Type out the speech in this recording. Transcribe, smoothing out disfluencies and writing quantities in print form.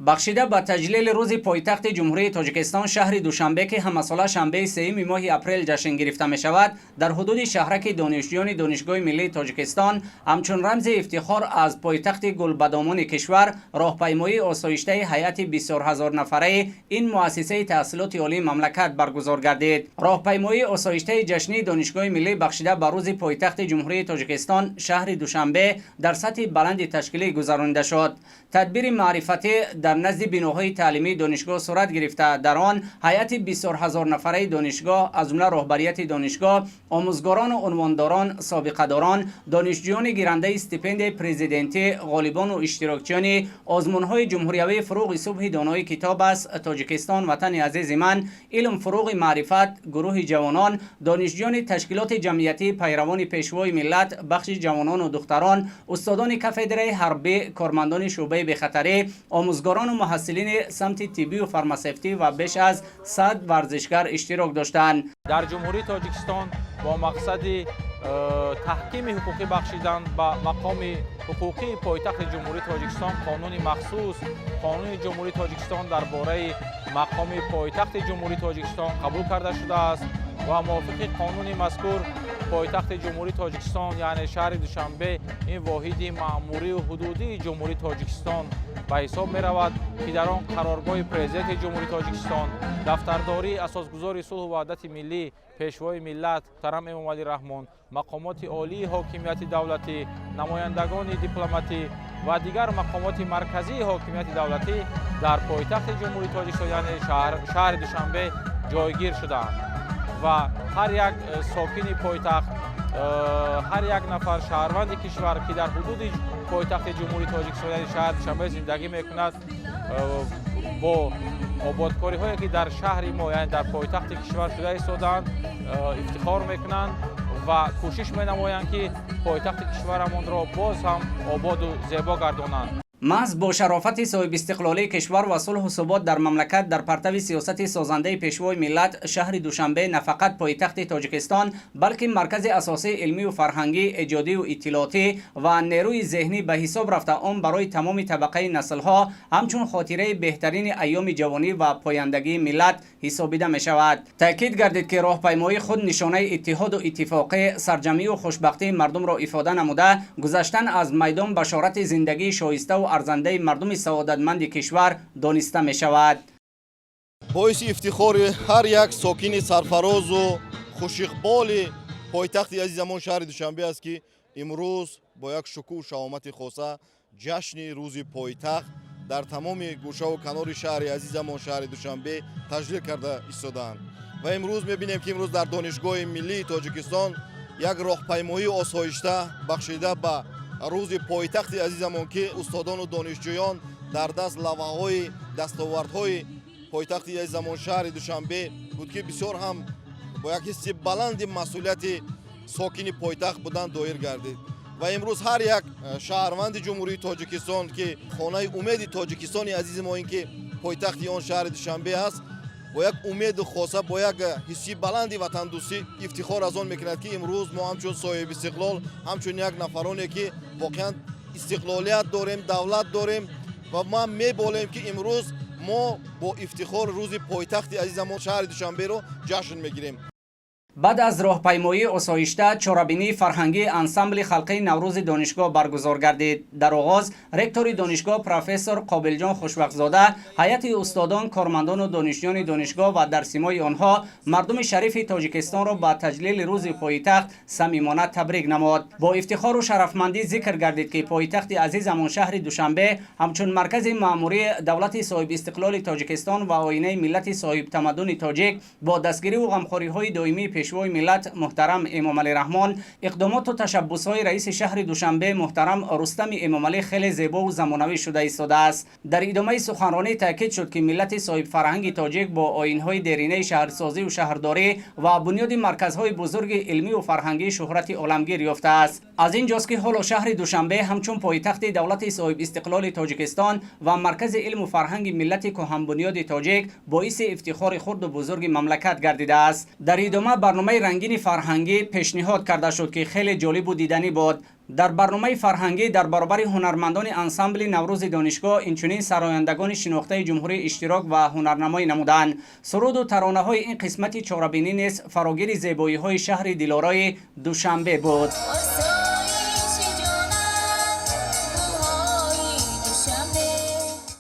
بخشیده به تجلیل روز پایتخت جمهوری تاجیکستان شهر دوشنبه که همساله شنبه 3 ماه اپریل جشن گرفته می شود، در حدود شهرک دانشجویان دانشگاه ملی تاجیکستان همچون رمز افتخار از پایتخت گلبدامان کشور راهپیمایی آسایشته هیئت 20000 نفره این مؤسسه تحصیلات عالی مملکت برگزار گردید. راهپیمایی آسایشته جشنی دانشگاه ملی بخشیده به روز پایتخت جمهوری تاجیکستان شهر دوشنبه در سطح بلند تشکیلی گذرانده شد. تدبیر معرفتی در نزد بناهای تعلیمی دانشگاه صورت گرفته. در آن هیئت 20000 نفره دانشگاه از جمله رهبریت دانشگاه، آموزگاران و عنوانداران، سابقه‌داران، دانشجویان گیرنده استیپند پرزیدنتی، غالبان و اشتراکچیان آزمون‌های جمهوریوی فروغ صبح دانای کتاب است تاجیکستان وطن عزیز من، علم فروغ معرفت، گروه جوانان، دانشجویان تشکیلات جمعیتی پیروان پیشوای ملت، بخش جوانان و دختران، استادان کاتدرای حربی، کارمندان شعبه بخطری، آموزگاران و محصلین سمت طبی و فارماسیوتی و بیش از 100 ورزشگر اشتراک داشتند. در جمهوری تاجیکستان با مقصد تحکیم حقوقی بخشیدن به مقام حقوقی پایتخت جمهوری تاجیکستان قانون مخصوص قانون جمهوری تاجیکستان درباره مقام پایتخت جمهوری تاجیکستان قبول کرده شده است و موافق قانون مذکور پایتخت جمهوری تاجیکستان یعنی شهر دوشنبه این واحد مأموری و حدودی جمهوری تاجیکستان به حساب می رود که در آن قرارگاه پرزیدنت جمهوری تاجیکستان، دفترداری اساسگزار صلح و وحدت ملی، پیشوای ملت محترم امام علی رحمان، مقامات عالی حاکمیت دولتی، نمایندگان دیپلماتی و دیگر مقامات مرکزی حاکمیت دولتی در پایتخت جمهوری تاجیکستان یعنی شهر دوشنبه جایگیر شدند و هر یک ساکن پایتخت، هر یک نفر شهروند کشور که در حدود پایتخت جمهوری تاجیکستان یعنی شهر دوشنبه زندگی میکند با آبادکاری هایی که در شهر ما یعنی در پایتخت کشور شده ایستادند افتخار میکنند و کوشش مینمایند که پایتخت کشورمان را باز هم آباد و زیبا گردانند. محض با شرافت صاحب استقلالی کشور و صلح و ثبات در مملکت در پرتو سیاست سازنده پیشوای ملت، شهر دوشنبه نه فقط پایتخت تاجیکستان بلکه مرکز اساسی علمی و فرهنگی، ایجادی و اطلاعاتی و نیروی ذهنی به حساب رفته آن برای تمام طبقه نسل‌ها همچون خاطره بهترین ایام جوانی و پایندگی ملت حسابیده می شود. تاکید گردید که راهپیمایی خود نشانه اتحاد و اتفاق، سرجمی و خوشبختی مردم را افاده نموده، گذشتن از میدان بشارت زندگی شایسته و ارزنده مردم سعادتمند کشور دانسته می شود. باعث افتخار هر یک ساکن سرفراز و خوش‌اقبال پایتخت عزیزمان شهر دوشنبه است که امروز با یک شکوه و شهامت خاصه جشن روز پایتخت در تمام گوشه و کنار شهر عزیزمان شهر دوشنبه تجلیل کرده ایستادند و امروز می‌بینیم که امروز در دانشگاه ملی تاجیکستان یک راهپیمایی آسایشته بخشیده به روز پایتخت عزیزمان که استادان و دانشجویان در دست لوحه‌های دستاوردهای پایتخت عزیزمان شهر دوشنبه بود که بسیار هم با یک حس بلند مسئولیت ساکن پایتخت بودن دایر گردید و امروز هر یک شهروند جمهوری تاجیکستان که خانه امید تاجیکستان عزیز ما این که پایتخت آن شهر دوشنبه است با یک امید خاصه با یک حسی بلندی وطن دوستی افتخار از آن میکند که امروز ما همچون صاحب استقلال همچون یک نفرانی که واقعا استقلالیت داریم، دولت داریم و ما میبالیم که امروز ما با افتخار روز پایتخت عزیزمان شهر دوشنبه رو جشن میگیریم. بعد از راهپیمایی آسایشته، چاره‌بینی فرهنگی انسامبل خلقی نوروز دانشگاه برگزار گردید. در آغاز رکتور دانشگاه پروفسور قابلجان خوشبخت‌زاده، هیئت استادان، کارمندان و دانشجویان دانشگاه و در سیمای آنها مردم شریف تاجیکستان را با تجلیل روز پایتخت صمیمانه تبریک نمود. با افتخار و شرفمندی ذکر گردید که پایتخت عزیزمان شهر دوشنبه همچون مرکز مأموری دولت صاحب استقلال تاجیکستان و آینه ملت صاحب تمدن تاجیک با دستگیری و غمخوری‌های دائمی پیشوای ملت محترم امام علی رحمان، اقدامات و تشبس‌های رئیس شهر دوشنبه محترم رستم امام علی خیلی زیبا و زمانوی شده ایستاده است. در ادامه سخنرانی تاکید شد که ملت صاحب فرهنگ تاجیک با آیین‌های دیرینه شهرسازی و شهرداری و بنیاد مرکزهای بزرگ علمی و فرهنگی شهرت عالمگیر یافته است. از اینجاست که حالا شهر دوشنبه همچون پایتخت دولت صاحب استقلال تاجیکستان و مرکز علم و فرهنگ ملت کهن بنیاد تاجیک باعث افتخار خرد و بزرگ مملکت گردیده است. در ادامه برنامه رنگین فرهنگی پیشنهاد کرده شد که خیلی جالب و دیدنی بود. дар барномаи фарҳангӣ дар баробари ҳунармандони ансамбли наврӯзи донишгоҳ инчунин сарояндагони шинохтаи ҷумҳурӣ иштирок ва ҳунарнамоӣ намуданд. суруду таронаҳои ин қисмати чорабинӣ низ фарогири зебоиҳои шаҳри дилораи Душанбе буд.